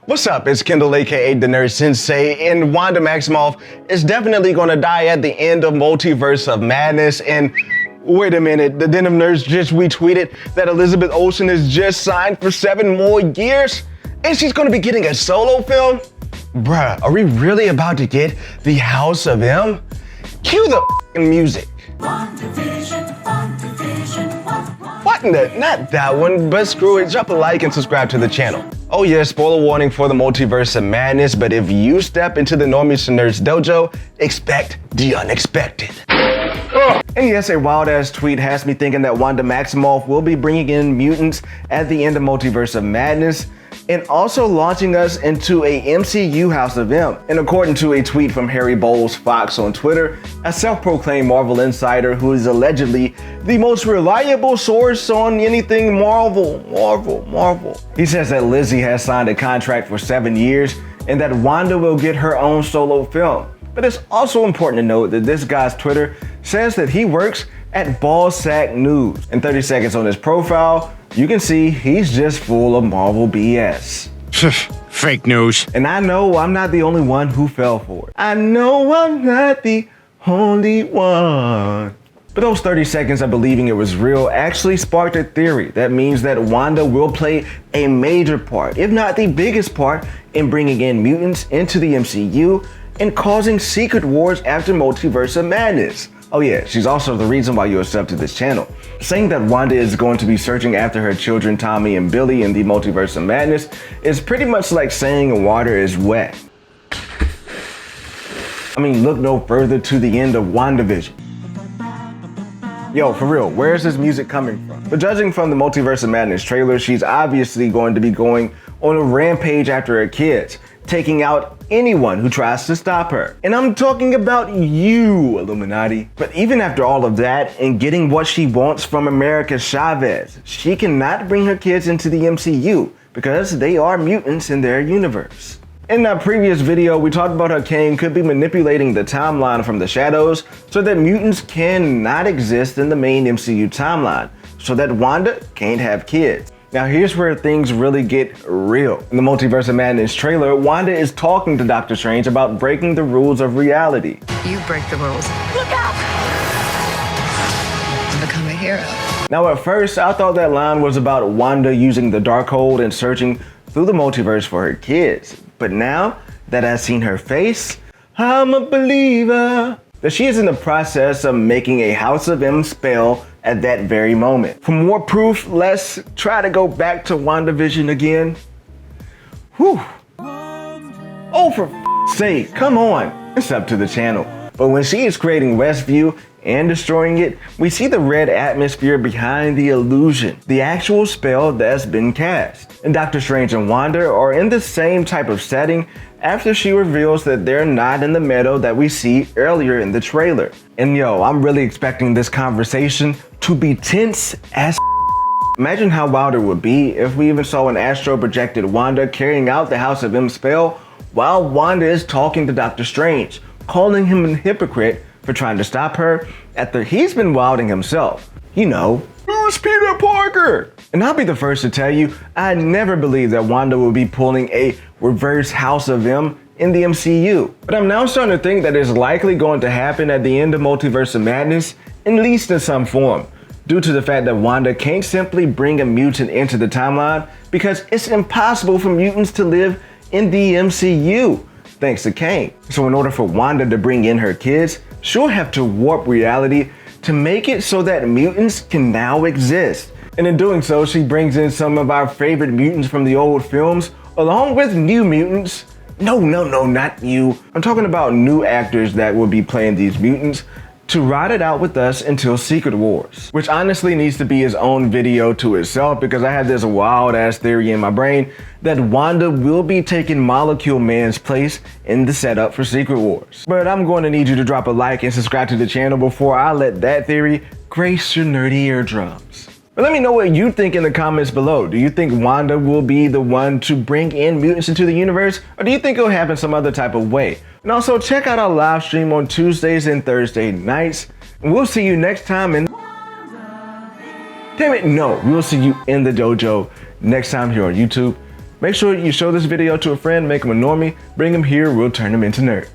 What's up? It's Kendall, aka the Nerd Sensei, and Wanda Maximoff is definitely gonna die at the end of Multiverse of Madness. And wait a minute, the Den of Nerds just retweeted that Elizabeth Olsen is just signed for 7 more years, and she's gonna be getting a solo film? Bruh, are we really about to get the House of M? Cue the music. What in the? Not that one, but screw it, drop a like and subscribe to the channel. Oh yeah, spoiler warning for the Multiverse of Madness, but if you step into the Normies and Nerds Dojo, expect the unexpected. And yes, a wild ass tweet has me thinking that Wanda Maximoff will be bringing in mutants at the end of Multiverse of Madness, and also launching us into a MCU House of M. And according to a tweet from Harry Bowles Fox on Twitter, a self-proclaimed Marvel insider who is allegedly the most reliable source on anything Marvel. He says that Lizzie has signed a contract for 7 years and that Wanda will get her own solo film. But it's also important to note that this guy's Twitter says that he works at Ballsack News. In 30 seconds on his profile, you can see he's just full of Marvel BS. Fake news. And I know I'm not the only one who fell for it. I know I'm not the only one. But those 30 seconds of believing it was real actually sparked a theory that means that Wanda will play a major part, if not the biggest part, in bringing in mutants into the MCU and causing secret wars after Multiverse of Madness. Oh yeah, she's also the reason why you are subbed to this channel. Saying that Wanda is going to be searching after her children Tommy and Billy in the Multiverse of Madness is pretty much like saying water is wet. I mean, look no further to the end of WandaVision. Yo, for real, where's this music coming from? But judging from the Multiverse of Madness trailer, she's obviously going to be going on a rampage after her kids, taking out anyone who tries to stop her. And I'm talking about you, Illuminati. But even after all of that and getting what she wants from America Chavez, she cannot bring her kids into the MCU because they are mutants in their universe. In that previous video, we talked about how Kang could be manipulating the timeline from the shadows so that mutants cannot exist in the main MCU timeline, so that Wanda can't have kids. Now here's where things really get real. In the Multiverse of Madness trailer, Wanda is talking to Doctor Strange about breaking the rules of reality. You break the rules. Look out! Become a hero. Now at first, I thought that line was about Wanda using the Darkhold and searching through the multiverse for her kids. But now that I've seen her face, I'm a believer that she is in the process of making a House of M spell at that very moment. For more proof, let's try to go back to WandaVision again. Whew. Oh, for f***'s sake, come on. It's up to the channel. But when she is creating Westview and destroying it, we see the red atmosphere behind the illusion, the actual spell that's been cast. And Doctor Strange and Wanda are in the same type of setting after she reveals that they're not in the meadow that we see earlier in the trailer. And yo, I'm really expecting this conversation to be tense as Imagine how wild it would be if we even saw an astro projected Wanda carrying out the House of M spell while Wanda is talking to Doctor Strange, calling him a hypocrite for trying to stop her after he's been wilding himself. You know, who's Peter Parker? And I'll be the first to tell you, I never believed that Wanda would be pulling a reverse House of M in the MCU. But I'm now starting to think that it's likely going to happen at the end of Multiverse of Madness, at least in some form, due to the fact that Wanda can't simply bring a mutant into the timeline because it's impossible for mutants to live in the MCU, thanks to Kang. So in order for Wanda to bring in her kids, she'll have to warp reality to make it so that mutants can now exist. And in doing so, she brings in some of our favorite mutants from the old films, along with new mutants. No, not new. I'm talking about new actors that will be playing these mutants to ride it out with us until Secret Wars, which honestly needs to be its own video to itself because I have this wild ass theory in my brain that Wanda will be taking Molecule Man's place in the setup for Secret Wars. But I'm going to need you to drop a like and subscribe to the channel before I let that theory grace your nerdy eardrums. But let me know what you think in the comments below. Do you think Wanda will be the one to bring in mutants into the universe? Or do you think it'll happen some other type of way? And also check out our live stream on Tuesdays and Thursday nights. And we'll see you next time in... Damn it, no. We'll see you in the dojo next time here on YouTube. Make sure you show this video to a friend, make them a normie, bring them here, we'll turn them into nerds.